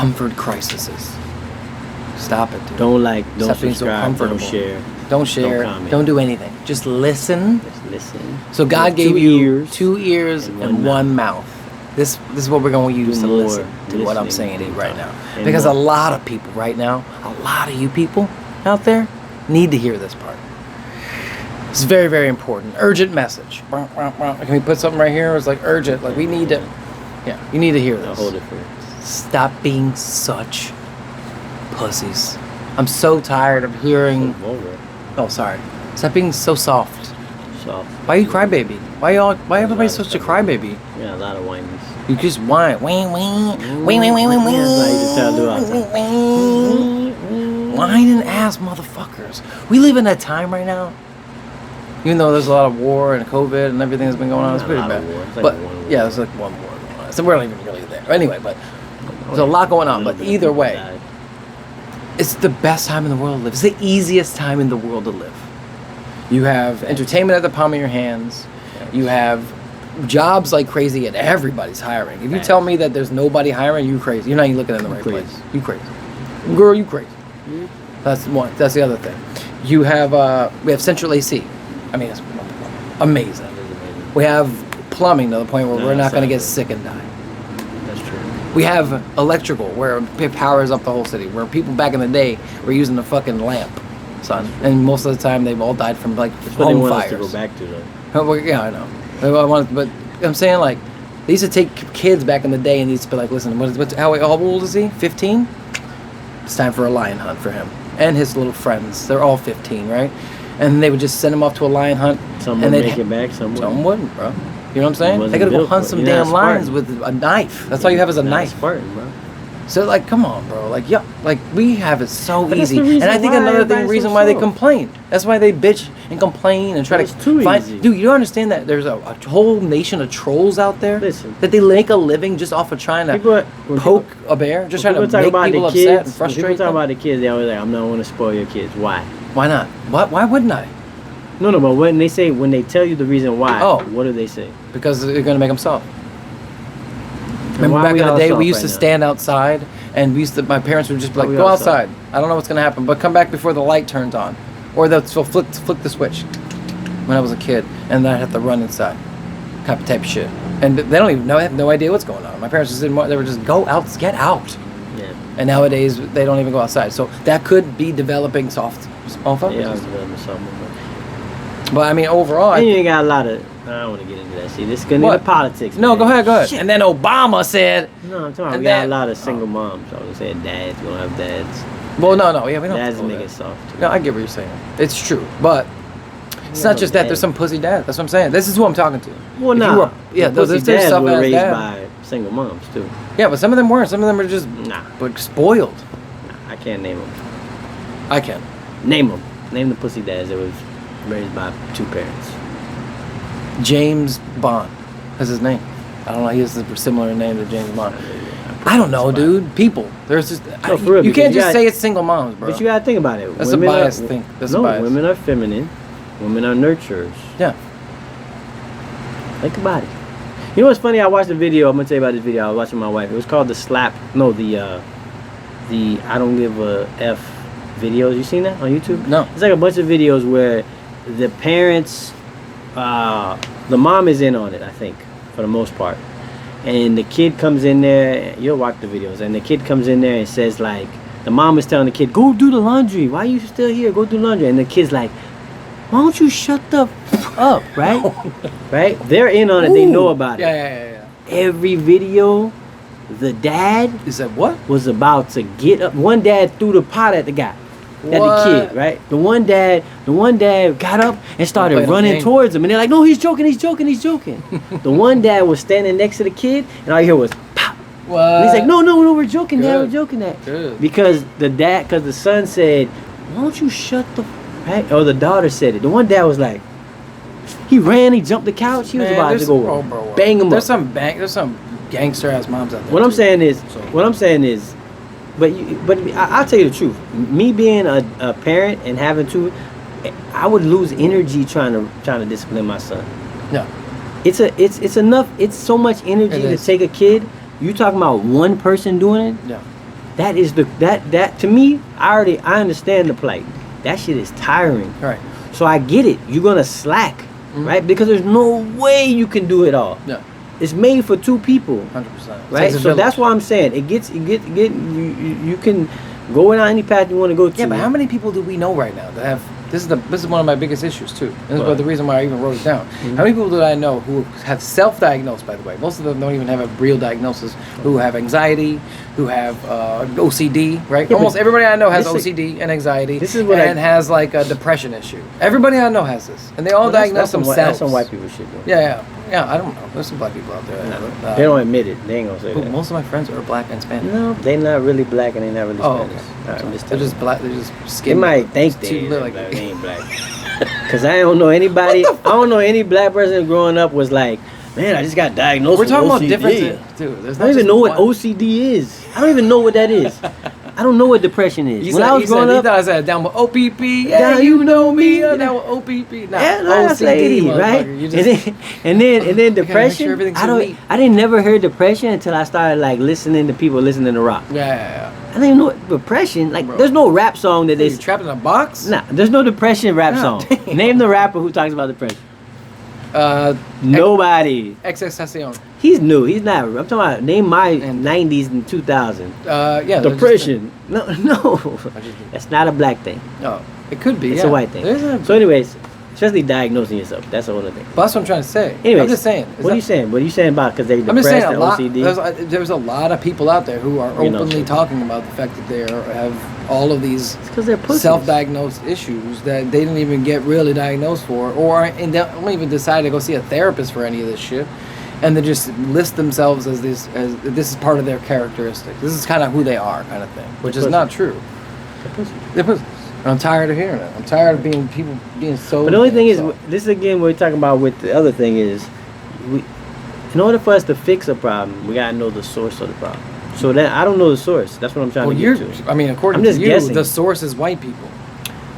comfort crises. Stop it, dude. Don't Stop being so subscribe, comfortable. don't share, Don't comment. do anything. Just listen. Just listen. So God With gave 2 you ears 2 ears and one mouth. This is what we're going to use to more listen to what I'm listening saying right now. and Because more. a lot of people right now, a lot of you people out there need to hear this part. It's very, very important. Urgent message. Can we put something right here? It's like urgent. Like we need to, yeah, you need to hear I'll this. hold it for you. Stop being such pussies. I'm so tired of hearing. So vulgar. Oh, sorry. Stop being so soft. Soft. Why you crybaby? Why everybody such a crybaby? Yeah, a lot of whinies. You just whine. Whine, whine, whine, whine, whine, whine, That's what I used to tell her to do all the time. Whining ass motherfuckers. We live in that time right now. Even though there's a lot of war and COVID and everything that's been going on, it's A pretty lot bad. of war. It's like But one war. yeah, there's like one war going on. So we're not even really there. Anyway, but there's a lot going on. But either way, it's the best time in the world to live. It's the easiest time in the world to live. You have entertainment at the palm of your hands. You have jobs like crazy, and everybody's hiring. If you tell me that there's nobody hiring, you crazy. You're not even looking in the right place. You crazy, girl. You crazy. That's one. That's the other thing. You have we have central AC. I mean, it's amazing. We have plumbing to the point where we're not going to get sick and die. That's true. We have electrical where it powers up the whole city. Where people back in the day were using a fucking lamp, son. And most of the time they've all died from like That's what they home want fires. us to go back to, though. Oh, well, yeah, I know. But I'm saying, like, they used to take kids back in the day and they used to be like, listen, how old is he? 15? It's time for a lion hunt for him. And his little friends. They're all 15, right? And they would just send him off to a lion hunt. Some and would they'd make it back, some Some wouldn't. wouldn't, bro. You know what I'm saying? Wasn't They gotta go built hunt for it. some You're not damn lions Spartan. with a knife. That's all you have is a Not knife. Spartan, bro. So, like, come on, bro. Like, yeah, like, we have it so But that's easy. the reason And I think why another everybody's reason so why they slow. complain. That's why they bitch and complain and try It's to too find. easy. Dude, you don't understand that there's a whole nation of trolls out there. Listen. That they make a living just off of trying to When poke a bear, just when trying to talk make about people the upset kids, and when frustrate people talk them. about the kids, they always like, I'm not want to spoil your kids. Why? Why not? Why wouldn't I? No, but when they tell you the reason why, Oh. what do they say? Because they're gonna make them soft. And Remember why back we in the all day, soft we used right to now? stand outside, and my parents would just be Why like, we "Go all soft? outside. I don't know what's gonna happen, but come back before the light turns on," or they'll flick the switch. When I was a kid, and then I'd have to run inside, type of shit. And they don't even know, have no idea what's going on. My parents just didn't want. They were just go out, get out. Yeah. And nowadays they don't even go outside. So that could be developing soft fuckers. Yeah, I was developing something. But I mean, overall, And you ain't got a lot of. I don't want to get into that shit. This is gonna What? into politics. no, man. go ahead. Shit. And then Obama said, No, I'm talking. and We got that- a lot of single moms. I was saying dads. We don't have dads. "Well, no, yeah, we don't." Dads have to make go it there." soft. No, I get what you're saying. It's true, but it's Yeah, not just that. dad. There's some pussy dads. That's what I'm saying. This is who I'm talking to. Well, If you nah. were- yeah, the pussy there's dads some were ass raised dad. by single moms too. Yeah, but some of them weren't. Some of them are just Nah, like spoiled. I can't name them. I can. Name them. Name the pussy dads that was raised by two parents. James Bond. That's his name. I don't know. He has a similar name to James Bond. I don't know, dude. People. There's just No, for real, you can't because you just got- say it's single moms, bro. But you gotta think about it. That's a biased thing. That's a no, bias. women are feminine. Women are nurturers. Yeah. Think about it. You know what's funny? I watched a video. I'm gonna tell you about this video. I was watching with my wife. It was called the slap. No, the I don't give a f videos. You seen that on YouTube? No. It's like a bunch of videos where the parents, the mom is in on it. I think for the most part, and the kid comes in there. You'll watch the videos, and the kid comes in there and says like, the mom is telling the kid, "Go do the laundry. Why are you still here? Go do laundry." And the kid's like, "Why don't you shut the f up?" Right? Right? They're in on it. They know about it. Yeah. Every video, the dad Is that what? was about to get up. One dad threw the pot at the guy, at the What? kid, right? The one dad got up and started Playing a running game. towards him, and they're like, "No, he's joking. The one dad was standing next to the kid, and all you hear was pop. What? And he's like, "No, we're joking, Dad. We're Good. joking that." Good. Because the son said, "Why don't you shut the?" Right? Or the daughter said it. The one dad was like, he ran, he jumped the couch, he was Man, about there's to go some- bro. bang him There's up. some gangster ass moms out there. What I'm too. saying is, So- but I'll tell you the truth. Me being a parent and having to, I would lose energy trying to discipline my son. Yeah. It's enough. It's so much energy It to is. take a kid. You talking about one person doing it? Yeah. that is that to me, I understand the plight. That shit is tiring. Right. So I get it. You're gonna slack, right? Because there's no way you can do it all. Yeah. It's made for 2 people. 100%. Right. So that's why I'm saying it gets you can go down any path you want to go to. Yeah, but how many people do we know right now that have? This is one of my biggest issues too. This is the reason why I even wrote it down. How many people do I know who have self-diagnosed? By the way, most of them don't even have a real diagnosis. Who have anxiety, who have OCD, right? Yeah, almost everybody I know has this OCD and anxiety. This is what and has like a depression issue. Everybody I know has this, and they all diagnose themselves. That's some white people shit, though. Yeah. I don't know. There's some black people out there. They don't admit it. They ain't gonna say that. Most of my friends are black and Spanish. No, they not really black and they not really Spanish. Okay. Right, They're just black. They're just skinny. They might think they ain't black. Cause I don't know anybody. I don't know any black person growing up was like, man, I just got diagnosed. We're talking with about OCD. different too. I don't even know what OCD is. I don't even know what that is. I don't know what depression is. When I was growing up, I said down with OPP. Yeah, you know me. Down with OPP. Nah, OCD, right? And then depression. I didn't never hear depression until I started like listening to people listening to rock. Yeah. I didn't even know what depression. Like, there's no rap song that is trapped in a box. Nah, there's no depression rap song. Damn. Name the rapper who talks about depression. Nobody. XXXTentacion. He's new. He's not. I'm talking about name my 90s and 2000. Yeah. Depression. No. That's not a black thing. No, it could be. It's a white thing. So, anyways, especially diagnosing yourself. That's the other thing. But that's what I'm trying to say. Anyways, I'm just saying. What are you saying? What are you saying about because they depressed and OCD? There's a lot of people out there who are openly talking about the fact that they have all of these self-diagnosed issues that they didn't even get really diagnosed for, and they don't even decide to go see a therapist for any of this shit, and they just list themselves as this is part of their characteristic. This is kind of who they are, kind of thing, which is not true. They're pussies. And I'm tired of hearing it. I'm tired of people being so. But the only thing is, this is again what we're talking about with the other thing is, in order for us to fix a problem, we gotta know the source of the problem. So that I don't know the source. That's what I'm trying to get to. I mean, according to you, the source is white people.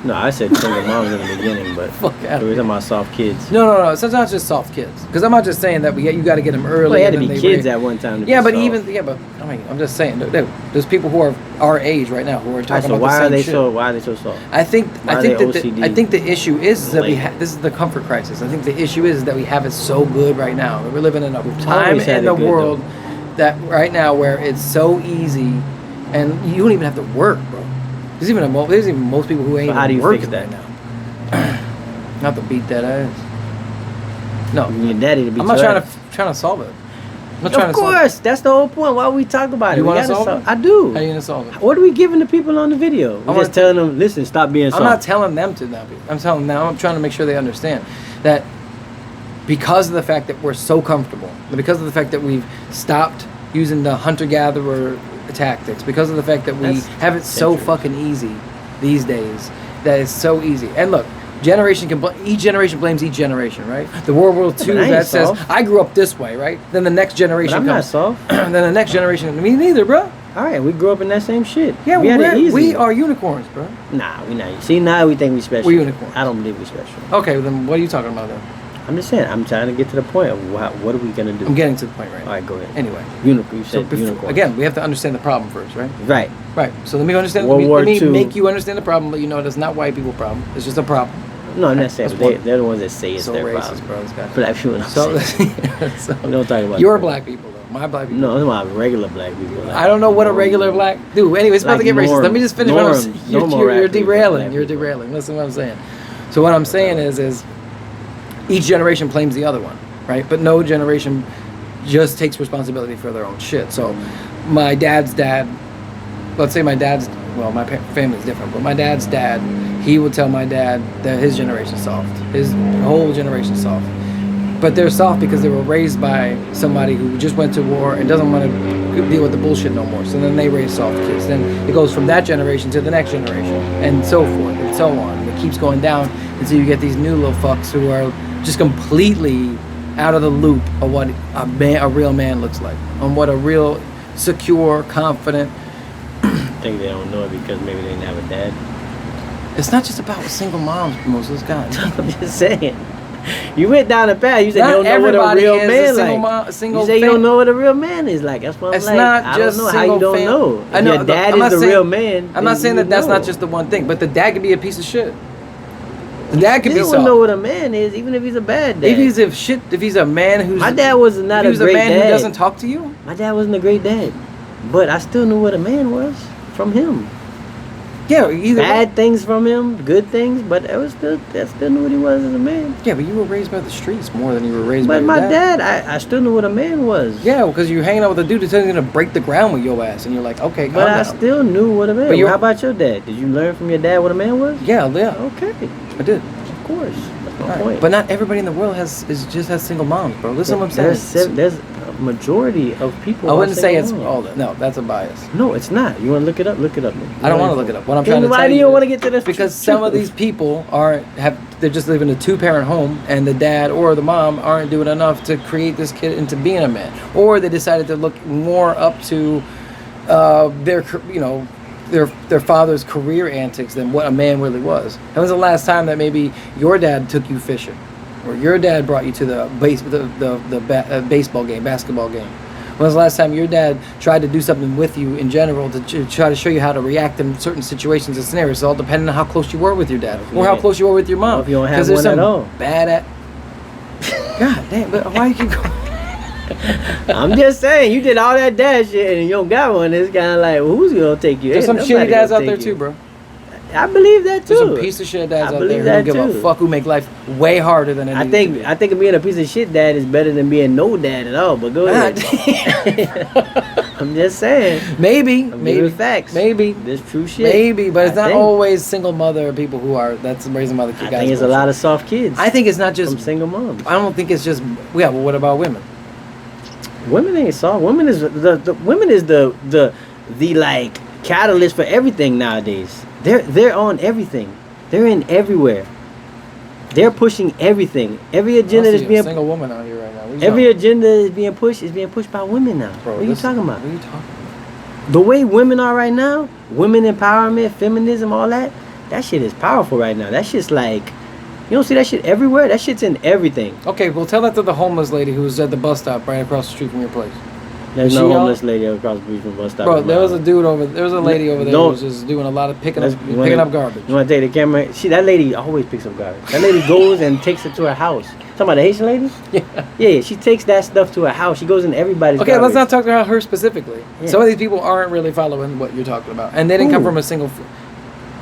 No, I said single moms in the beginning, but fuck out. We're talking about soft kids. No. It's not just soft kids. Because I'm not just saying that you got to get them early. Well, they had to be kids at one time. But I mean, I'm just saying there's people who are our age right now who are talking about why the same shit. Why are they so soft? I think the issue is that this is the comfort crisis. I think the issue is that we have it so good right now. We're living in a time in the world that right now where it's so easy, and you don't even have to work, bro. There's even most people who ain't even working right now. Not to beat that ass. No, your daddy to beat. I'm not trying to solve it. Of course, that's the whole point. Why we talk about it? You want to solve it? I do. How are you gonna solve it? What are we giving the people on the video? We're just telling them, listen, stop being soft. I'm not telling them to not be. I'm telling them. I'm trying to make sure they understand that because of the fact that we're so comfortable, because of the fact that we've stopped using the hunter-gatherer tactics, because of the fact that we have it so fucking easy these days, that it's so easy. And look, each generation blames each generation, right? The World War II that says I grew up this way, right? Then the next generation comes. I'm not soft. Then the next generation, me neither, bro. All right, we grew up in that same shit. Yeah, we are unicorns, bro. Nah, we not. See, now we think we special. We're unicorns. I don't believe we special. Okay, then what are you talking about then? I'm just saying. I'm trying to get to the point of what are we gonna do. I'm getting to the point right now. All right, go ahead. Anyway, unicorn. You said unicorn. Again, we have to understand the problem first, right? Right. So let me understand. Let me make you understand the problem. Let you know it's not white people problem. It's just a problem. No, I'm not saying. They're the ones that say it's their racist, problem. Bro, this guy. Black people. So we don't talk about your black people though. My black people. No, I'm talking about regular black people. Like, I don't know what a regular black dude. Anyway, it's about to get racist. Let me just finish. You're derailing. You're derailing. Listen to what I'm saying. So what I'm saying is each generation blames the other one, right? But no generation just takes responsibility for their own shit. So my dad's dad, let's say my family's different, but my dad's dad, he would tell my dad that his generation's soft. His whole generation's soft. But they're soft because they were raised by somebody who just went to war and doesn't want to deal with the bullshit no more. So then they raise soft kids. Then it goes from that generation to the next generation and so forth and so on. And it keeps going down until you get these new little fucks who are just completely out of the loop of what a real man looks like, on what a real secure, confident. I think they don't know it because maybe they didn't have a dad. It's not just about single moms, most of those guys. I'm just saying. You went down the path. You said Not you don't know what a everybody real is man a single like. single You say you fam- don't know what a real man is like. That's what I'm It's like. not I just don't know how you single don't know. I If know. your dad I'm is not the saying- real man. I'm not then saying you that that's know. not just the one thing, but the dad could be a piece of shit. The dad could be Still soft. know what a man is, even if he's a bad dad. If he's a man who's My dad was not if he's a great man dad. who doesn't talk to you. My dad wasn't a great dad, but I still knew what a man was from him. Yeah, either Bad things from him, good things, but I still knew what he was as a man. Yeah, but you were raised by the streets more than you were raised by But your my dad. I still knew what a man was. Yeah, because you're hanging out with a dude that's gonna break the ground with your ass, and you're like, okay, But calm I down. still knew what a man But was. you're- How about your dad? Did you learn from your dad what a man was? Yeah, Okay, I did. of course. That's my All right. point. But not everybody in the world has single moms, bro. Listen to what I'm saying. There's a majority of people. I are wouldn't say it's single all moms. that. No, that's a bias. No, it's not. You want to look it up? Look it up. I don't want to look it up. What I'm trying to Why tell do you you is want to get to this? because some of these people they're just living in a 2-parent home, and the dad or the mom aren't doing enough to create this kid into being a man, or they decided to look more up to their father's career antics than what a man really was. When was the last time that maybe your dad took you fishing, or your dad brought you to the baseball game, basketball game? When was the last time your dad tried to do something with you in general to try to show you how to react in certain situations and scenarios? It's all depending on how close you were with your dad or how close you were with your mom. If you don't have Because there's one at some all. bad at. God damn! But why you keep going? I'm just saying, you did all that dad shit and you don't got one. It's kind of like, well, who's gonna take you? There's some Ain't shitty nobody dads gonna out there take too, you. bro. I believe that too. There's some piece of shit dads I out believe there who that don't give a too. fuck, who make life way harder than it I needs to think being a piece of shit dad is better than being no dad at all. But go ahead. I'm just saying. Maybe, I'm maybe giving facts. maybe, There's true shit. maybe, but it's I not think. always single mother people who are that's raising mother I guys. think it's a lot of soft kids. I think it's not from just. single moms. I don't think it's just. Yeah, well, what about women? Women ain't soft. Women is the like catalyst for everything nowadays. They're on everything. They're in everywhere. They're pushing everything. Every agenda I that's see a being single woman out here right now. What are you every talking agenda is being pushed by women now. Bro, what are you talking about? What are you talking about? The way women are right now, women empowerment, feminism, all that shit is powerful right now. That shit's like, you don't see that shit everywhere? That shit's in everything. Okay, well, tell that to the homeless lady who's at the bus stop right across the street from your place. There's Is no she homeless lady across the street from bus stop. Bro, there was a lady over there who Don't- was just doing a lot of picking Let's- up you wanna- garbage. You want to take the camera? That lady always picks up garbage. That lady goes and takes it to her house. Talking about the Haitian lady? Yeah. Yeah, she takes that stuff to her house. She goes in everybody's Okay, garbage. let's not talk about her specifically. Yeah. Some of these people aren't really following what you're talking about, and they didn't come Who? from a single.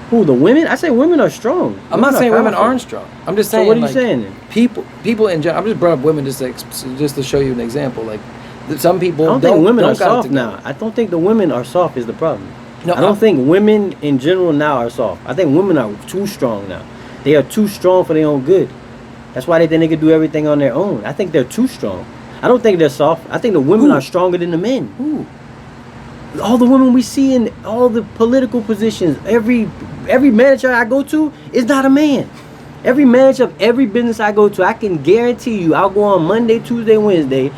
Who, the women? I say women are strong. I'm not are saying women powerful. aren't strong. I'm just So saying. what are you like, saying then? People in general. I'm just brought up women just to show you an example. Like some people I don't think women don't are got it soft together. now. I don't think the women are soft is the problem. No, I don't think women in general now are soft. I think women are too strong now. They are too strong for their own good. That's why they think they can do everything on their own. I think they're too strong. I don't think they're soft. I think the women Who? are stronger than the men. Ooh. All the women we see in all the political positions, every manager I go to is not a man. Every manager of every business I go to, I can guarantee you, I'll go on Monday, Tuesday, Wednesday,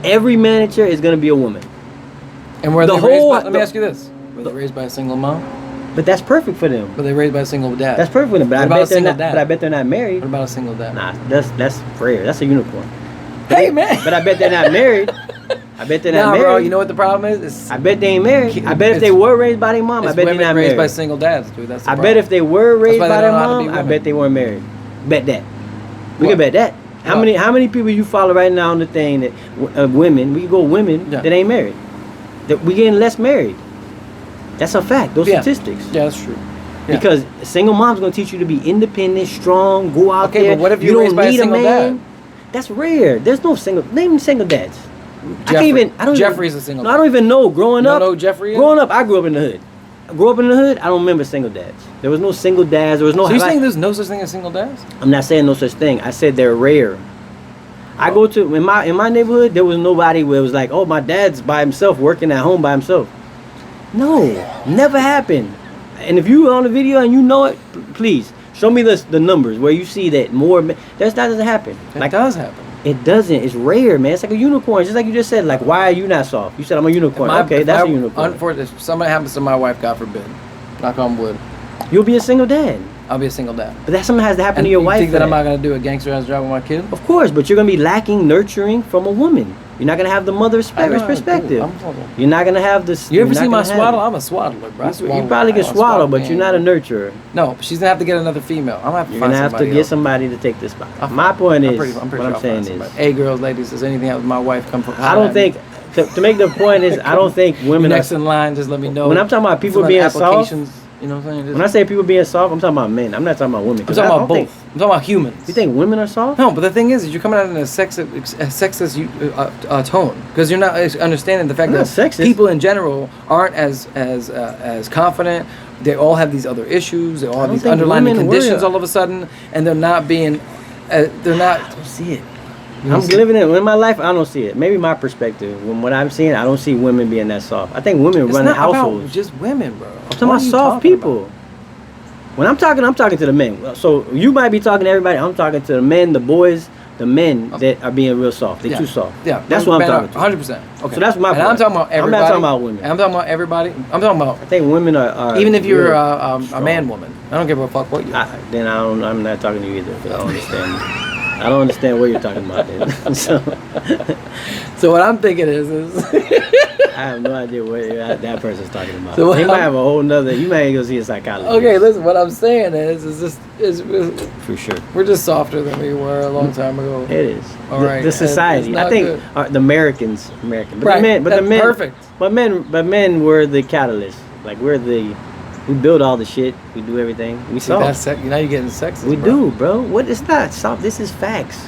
every manager is going to be a woman. And were The they raised whole- by, let me ask you this: were they raised by a single mom? But that's perfect for them. Were they raised by a single dad? That's perfect for them. But What I about a bet they're single not. dad? But I bet they're not married. What about a single dad? Nah, that's rare. That's a unicorn. Hey man. But I bet they're not married. I bet they're not Nah, married. bro. You know what the problem is? It's, I bet they ain't married. I bet if they It's- were raised by their mom, I it's bet they're women not raised by married. single dads, dude. That's the I problem. bet if they were raised why they by their don't know how to be mom, I women. bet they weren't married. Bet that. We What? can bet that. How What? many people you follow right now on the thing that women? We can go women Yeah. that ain't married. That we getting less married. That's a fact. Those Yeah. statistics. Yeah, that's true. Yeah. Because a single mom's gonna teach you to be independent, strong, go out Okay, there. but what if you you're raised don't by a need single dad? That's rare. There's no single. Name single dads. I can't even. I don't. Jeffrey's even, a single No, dad. I don't even know. Growing You don't up, know who Jeffrey is? growing up, I grew up in the hood. I grew up in the hood. I don't remember single dads. There was no single dads. There was no. So you're like- saying there's no such thing as single dads? I'm not saying no such thing. I said they're rare. I go to in my neighborhood. There was nobody where it was like, oh, my dad's by himself working at home by himself. No, never happened. And if you on the video and you know it, please show me the numbers where you see that more. That doesn't happen. It does happen. It doesn't. It's rare, man. It's like a unicorn. Just like you just said. Like, why are you not soft? You said I'm a unicorn. Okay, that's a unicorn. Unfortunately, if something happens to my wife, God forbid, knock on wood, You'll be a single dad. I'll be a single dad. But that something has to happen And to your you wife. think that I'm not gonna do a gangster ass job with my kid? Of course, but you're gonna be lacking nurturing from a woman. You're not gonna have the mother's perspective. You're not gonna have this. You ever see my swaddle? I'm a swaddler, bro. You probably can swaddle, but you're not a nurturer. No, she's gonna have to get another female. I'm gonna have to You're find gonna have somebody to get else. somebody to take this spot. My point is, I'm pretty what sure I'm saying is, somebody. Hey, girls, ladies, does anything happen with my wife? Come from. I don't think. To make the point is, I don't think women next are. in line. Just let me know. When I'm talking about people Fill out being soft, applications, you know what I'm saying? when I say people being soft, I'm talking about men. I'm not talking about women. I'm talking about both. I'm talking about humans. You think women are soft? No, but the thing is you're coming out in a sexist tone because you're not understanding the fact that sexist. people in general aren't as confident. They all have these other issues. They all have these underlying conditions all of a sudden, and they're not being. They're not. I don't see it. I'm living it in my life. I don't see it. Maybe my perspective. When what I'm seeing, I don't see women being that soft. I think women run households. About just women, bro. I'm talking about soft people. When I'm talking to the men. So you might be talking to everybody. I'm talking to the men, the boys, the men that are being real soft. They're too soft. Yeah, that's what I'm talking to. 100%. Okay. So that's my point. And I'm talking about everybody. I'm not talking about women. And I'm talking about everybody. I'm talking about. I think women are even if you're a man, woman. I don't give a fuck what you. Then I'm not talking to you either because I don't understand. I don't understand what you're talking about then. So what I'm thinking is I have no idea what that person's talking about. So he might have a whole nother. You might go see a psychologist. Okay, listen. What I'm saying is for sure. We're just softer than we were a long time ago. It is. All right. The society. I think the American. But right. the men. Perfect. But men were the catalyst. Like we build all the shit. We do everything. We soft. Now you're getting sexist. We do, bro. What? It's not soft. This is facts.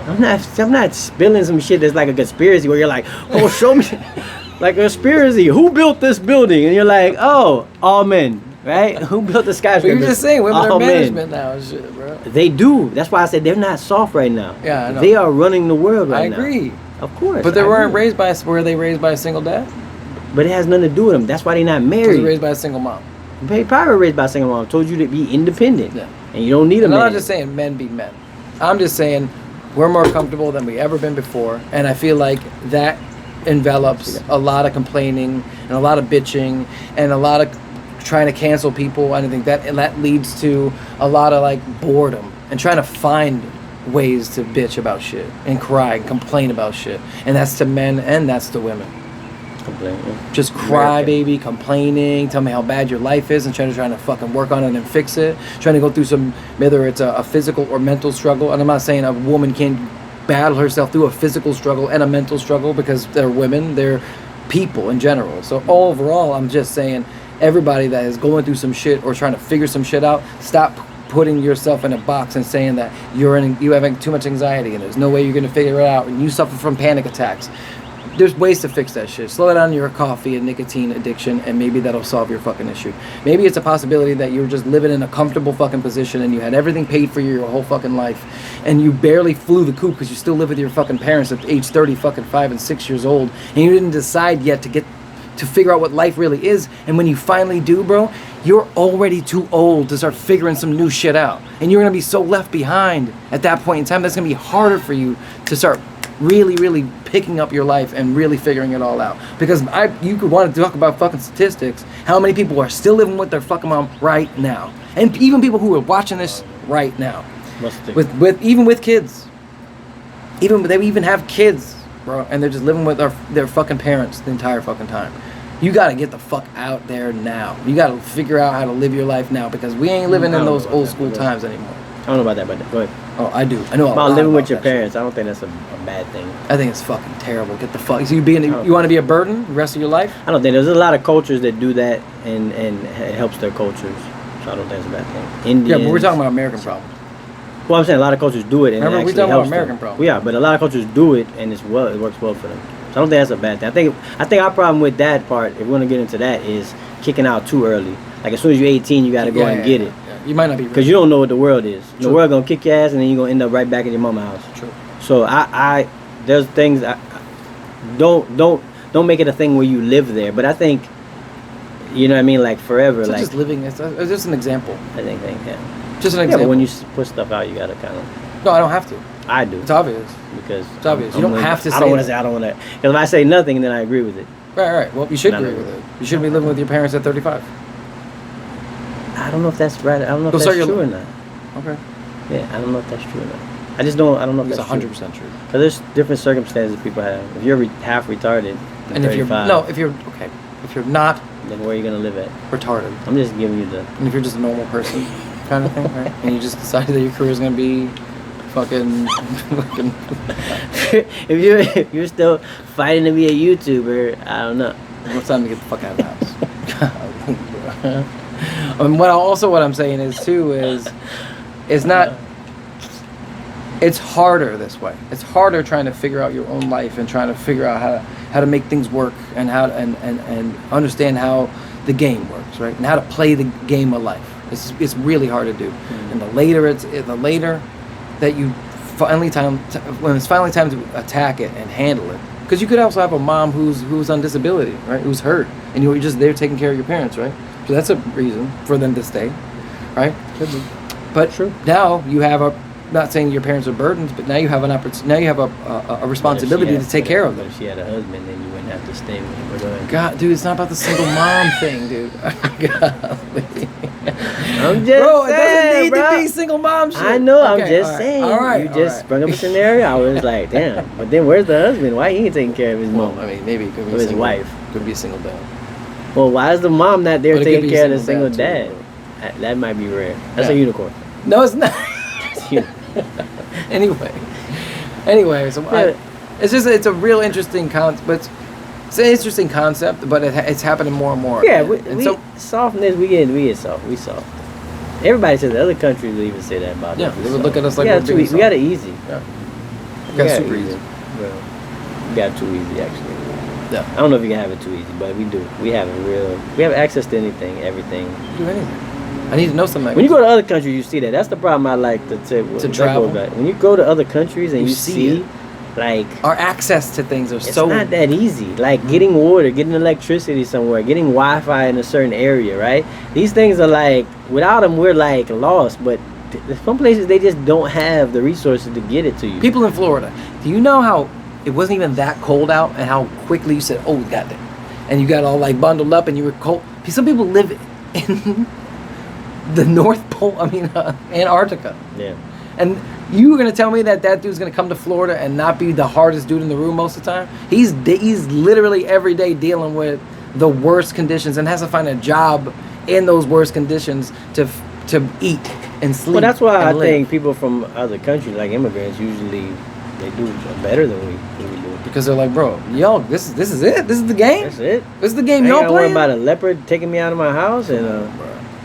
I'm not spilling some shit that's like a conspiracy where you're like, oh, show me, like a conspiracy. Who built this building? And you're like, oh, all men, right? Who built the skyscraper? But you're just saying women all are management now and shit, bro. They do. That's why I said they're not soft right now. Yeah, I know. They are running the world right now. I agree. Of course. But were they raised by a single dad? But it has nothing to do with them. That's why they're not married. They were raised by a single mom. They probably raised by a single mom. Told you to be independent. Yeah. And you don't need a man. I'm not just saying men be men. I'm just saying we're more comfortable than we ever been before. And I feel like that envelops a lot of complaining and a lot of bitching and a lot of trying to cancel people. And I think that leads to a lot of like boredom and trying to find ways to bitch about shit and cry and complain about shit. And that's to men and that's to women. Complaining. Just cry, baby, complaining, tell me how bad your life is and trying to fucking work on it and fix it. Trying to go through whether it's a physical or mental struggle. And I'm not saying a woman can't battle herself through a physical struggle and a mental struggle because they're women, they're people in general. So overall, I'm just saying everybody that is going through some shit or trying to figure some shit out, stop putting yourself in a box and saying that you have too much anxiety and there's no way you're going to figure it out and you suffer from panic attacks. There's ways to fix that shit. Slow down your coffee and nicotine addiction and maybe that'll solve your fucking issue. Maybe it's a possibility that you're just living in a comfortable fucking position and you had everything paid for you your whole fucking life and you barely flew the coop because you still live with your fucking parents at age 30 fucking 5 and 6 years old and you didn't decide yet to figure out what life really is. And when you finally do, bro, you're already too old to start figuring some new shit out. And you're going to be so left behind at that point in time that's going to be harder for you to start really, really picking up your life and really figuring it all out. Because you could want to talk about fucking statistics, how many people are still living with their fucking mom right now. And even people who are watching this right now. Even with kids. They even have kids, bro, and they're just living with their fucking parents the entire fucking time. You gotta get the fuck out there now. You gotta figure out how to live your life now because we ain't living in those old school times anymore. I don't know about that, but go ahead. Oh, I do. I know about living with your parents. I don't think that's a bad thing. I think it's fucking terrible. Get the fuck. So you want to be a burden the rest of your life? I don't think there's a lot of cultures that do that, and it helps their cultures. So I don't think it's a bad thing. Indians. Yeah, but we're talking about American problem. Well, I'm saying a lot of cultures do it, and remember, we're talking about American problem. Yeah, but a lot of cultures do it, and it works well for them. So I don't think that's a bad thing. I think our problem with that part, if we want to get into that, is kicking out too early. Like as soon as you're 18, you got to go and get it. Yeah. You might not be because you don't know what the world is. True. The world gonna kick your ass, and then you're gonna end up right back in your mama's house. True. So there's things don't make it a thing where you live there. But I think, you know what I mean, like forever. It's like just living. It's just an example. I think yeah. Just an example. Yeah, but when you put stuff out, you gotta kind of. No, I don't have to. I do. It's obvious. Because it's obvious. You don't have to say. I don't want to say I don't want to. Because if I say nothing, then I agree with it. Right. Well, you should agree with it. You shouldn't be living with your parents at 35. I don't know if that's right. I don't know if Go that's start true or not. Okay. Yeah, I don't know if that's true or not. I just don't. I don't know if It's that's 100% true. Because there's different circumstances people have. If you're half retarded, And if you're if you're not then where are you gonna live at? retarded, I'm just giving you the. and if you're just a normal person, kind of thing, right? And you just decided that your career is gonna be fucking. if you're still fighting to be a YouTuber, I don't know. It's time to get the fuck out of the house. What I'm saying is too is, it's not. It's harder this way. It's harder trying to figure out your own life and trying to figure out how to make things work and how and understand how the game works, right? And how to play the game of life. It's really hard to do. Mm-hmm. And the later that you when it's finally time to attack it and handle it, because you could also have a mom who's on disability, right? Who's hurt, and you're just there taking care of your parents, right? So that's a reason for them to stay, right? But True. now you have not saying your parents are burdens, but now you have a responsibility to take care of them. But if she had a husband, then you wouldn't have to stay with her. God, dude, it's not about the single mom thing, dude. Golly. I'm just bro, saying, it doesn't need bro. to be single mom shit. I know, Okay, I'm just all right, saying. All right, you just sprung up a scenario. I was like, damn. But then where's the husband? Why he ain't taking care of his mom? Well, I mean, maybe it could be Or his single, wife. Could be a single dad. Well, why is the mom not there But it could taking be a care of the single single dad, dad? too, That might be rare. That's Yeah. a unicorn. No, it's not. Anyway, so Yeah. it's a real interesting concept, but it's an interesting concept, but it's happening more and more. Yeah, and so softness. We get soft. We soft. Everybody says the other countries will even say that about yeah, us. they would look at us like we we're got, being we got it soft. easy. Yeah, We got got super it easy. Well, we got it too easy actually. Yeah, I don't know if you can have it too easy, but we do. We have access to anything, everything. do anything. I need to know something. When you go to other countries, you see that. That's the problem I like to travel. When you go to other countries and You you see see, it. like, Our access to things are it's so not that easy. Like getting water, getting electricity somewhere, getting Wi-Fi in a certain area, right? These things are like, without them, we're like lost. But some places they just don't have the resources to get it to you. People in Florida. Do you know how it wasn't even that cold out, and how quickly you said, "Oh, we got that," and you got all like bundled up, and you were cold. Some people live in the North Pole. I mean, Antarctica. Yeah. And you were gonna tell me that dude's gonna come to Florida and not be the hardest dude in the room most of the time? He's literally every day dealing with the worst conditions and has to find a job in those worst conditions to eat and sleep. Well, that's why I and live. think people from other countries, like immigrants, usually they do better than we do. Because they're like, bro, yo, this is it. This is the game. That's it. This is the game I ain't y'all gotta worry playing. about a leopard taking me out of my house and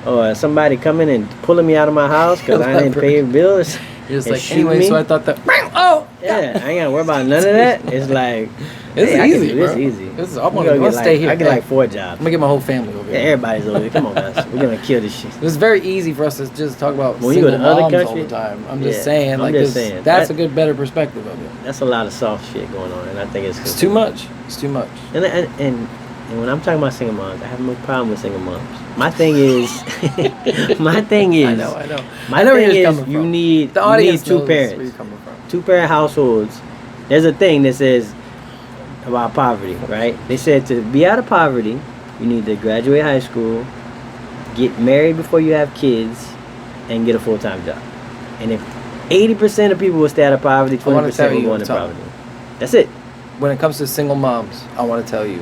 or somebody coming and pulling me out of my house because I didn't pay bills. You're just and like, shoot anyway, me. so I thought that. Oh, Yeah, I ain't gotta worry about none of that. It's like It's hey, I can easy, do this bro. easy. This is, I We want gonna to get stay like, here. I get Hey, like 4 I'm jobs. gonna get my whole family over Yeah, here. everybody's over here. Come on, guys. We're gonna kill this shit. It's very easy for us to just talk about When you go single to other moms all countries- the time. I'm just Yeah, saying, I'm like, just this, saying. that's That- a good, better perspective of it. That's a lot of soft shit going on, and I think it's It's too much. It's too much. And when I'm talking about single moms, I have no problem with single moms. My thing is, my thing is, I know. my I know where thing you're is, coming you from. need The audience two knows where parents, you're coming from. 2-parent households. There's a thing that says about poverty, right? They said to be out of poverty, you need to graduate high school, get married before you have kids, and get a full-time job. And if 80% of people will stay out of poverty, I wanna 20% tell will you go into something. poverty. That's it. When it comes to single moms, I want to tell you,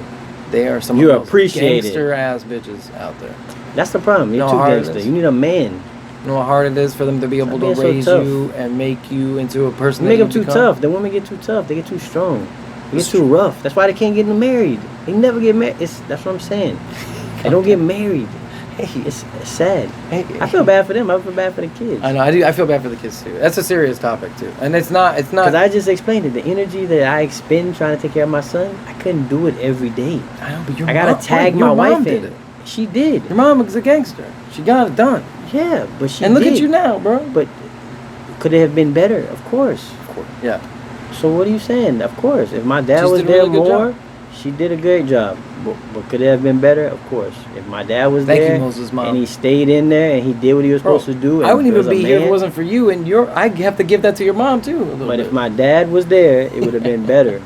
they are some You're of the most appreciated. gangster ass bitches out there. That's the problem. You're know too how hard it gangster. is? You need a man. You know how hard it is for them to be able to Stop being raise so tough. you and make you into a person. You that make them you too become. tough. The women get too tough. They get too strong. They It's get too rough. That's why they can't get married. They never get married. That's what I'm saying. They don't get married. It's sad. Hey, I feel bad for them. I feel bad for the kids. I know. I do. I feel bad for the kids too. That's a serious topic too, and it's not. It's not. Because I just explained it. The energy that I expend trying to take care of my son, I couldn't do it every day. I know, but your I gotta mom, tag wait, my your wife mom in. did it. She did. Your mom is a gangster. She got it done. Yeah, but she And look did. at you now, bro. But could it have been better? Of course. Yeah. So what are you saying? Of course. If my dad She's was did a there really good more, job. she did a great job. But could it have been better? Of course. If my dad was Thank you, there Moses' mom. and he stayed in there and he did what he was Bro, supposed to do, and I wouldn't was even a be here if it man, wasn't for you. And I have to give that to your mom too. A little But bit. if my dad was there, it would have been better.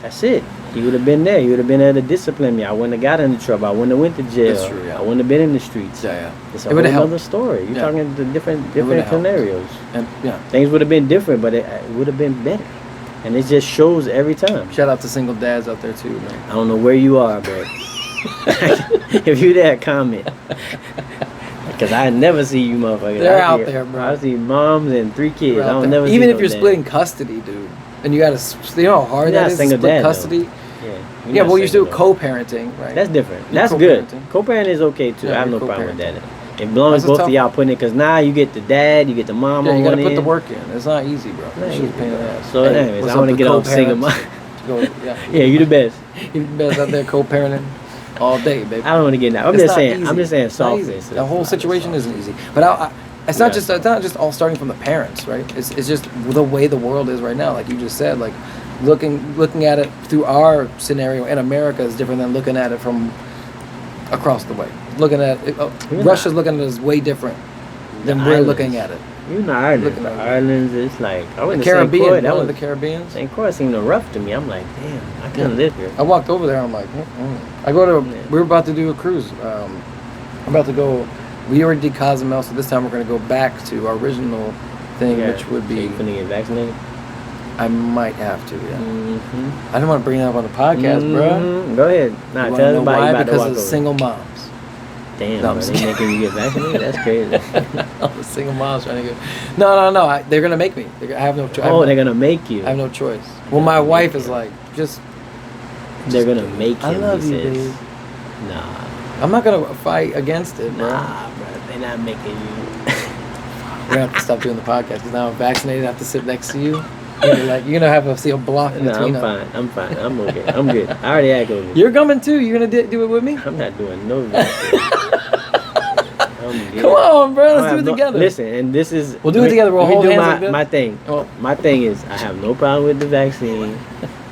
That's it. You would have been there. You would have been there to discipline me. I wouldn't have got into trouble. I wouldn't have went to jail. That's true, yeah. I wouldn't have been in the streets. Yeah. It's a It whole would've other helped. story. You're Yeah. talking the different would've helped. scenarios. And yeah. Things would have been different, but it would have been better. And it just shows every time. Shout out to single dads out there too, man. I don't know where you are, but if you there, comment. Because I never see you motherfuckers. They're out there, bro. I see moms and 3 kids. I don't never see Even no if you're dad. splitting custody, dude, and you gotta, you know how hard You're that not is to single split dad, though. custody. You're Yeah, not well, you're still single, though. co-parenting, right? That's different. You're That's good. co-parenting. Co-parenting is okay too. Yeah, I have no you're problem with that. co-parenting. As long as That's a both tough of y'all putting it, because now you get the dad, you get the mom Yeah, on you one gotta put end. the work in. It's not easy, bro. Not It's easy, just a pain in the bro. ass. So anyways, what's I up wanna to get off single co-parents? Yeah, you the best. You the best out there co-parenting all day, baby. I don't want to get in that. I'm It's just not saying. easy. I'm just saying It's not easy. softness. The whole It's not situation soft. isn't easy. But it's not Yeah. just all starting from the parents, right? It's just the way the world is right now. Like you just said, like looking at it through our scenario in America is different than looking at it from across the way. Looking at it, You're Russia's not. looking at it as way different than The we're islands. looking at it. You know Ireland. Looking The at it. Ireland's it's like I went The to St. Caribbean, Croix. That one of was the Caribbeans. St. Croix seemed rough to me. I'm like, damn, I couldn't live here. I walked over there. I'm like, I go to. Yeah. We were about to do a cruise. I'm about to go. We already did Cozumel, so this time we're going to go back to our original thing, Yeah. which would So be. you finna get vaccinated? I might have to. Yeah. Mm-hmm. I didn't want to bring that up on the podcast, bro. Go ahead. Nah, You wanna tell us know about why? you about to Because walk of over. single moms. Damn, No, I'm bro, just they kidding. making you get vaccinated? That's crazy. All the single moms trying to get. No. They're gonna make me. I have no choice. Oh, they're gonna make you. I have no choice. Well, my gonna wife make is you. like, just. They're gonna make him. I love he you, says. babe. Nah, I'm not gonna fight against it, bro. nah, bro. They're not making you. We're gonna have to stop doing the podcast because now I'm vaccinated. I have to sit next to you. You're gonna have to see a block in Nah, between I'm us. fine. I'm fine. I'm okay. I'm good. I already had COVID. You're coming too. You're gonna do it with me. I'm not doing no vaccine. I'm good. Come on, bro. I Let's do have it no- together. Listen, and this is. We'll do it together. We'll let me hold do hands my, like this. my thing. Oh. My thing is, I have no problem with the vaccine.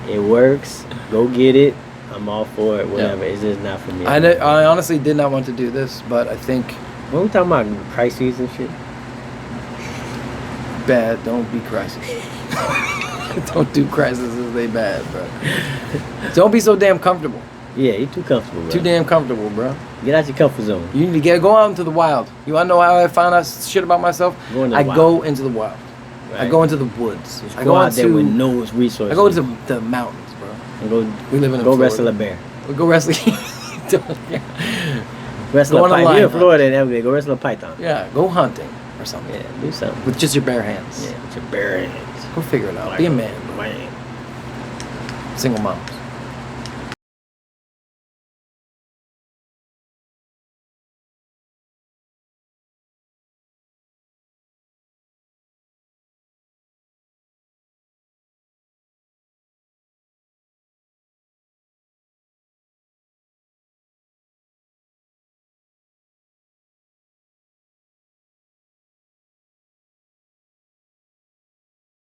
It works. Go get it. I'm all for it. Whatever. It's just not for me. I honestly did not want to do this, but I think When we talking about crises and shit, bad. Don't be crisis. Don't do crises. They bad, bro. Don't be so damn comfortable. yeah, you're too comfortable, bro. Too damn comfortable, bro. Get out your comfort zone. You need to go out into the wild. You wanna know how I found out shit about myself? Go into the I wild. go into the wild. I Right? go into the woods. Just I go go out there into. with no resources. I go into the mountains, bro. and go. We live in Go Florida. wrestle a bear. We go wrestling. Wrestle Go a on a python. lion You're in hunt. Florida and everything. Go wrestle a python. Yeah, go hunting or something Yeah, do something. with just your bare hands. Yeah, with your bare hands. Go figure it out. Be a man, bro. Man. Single moms.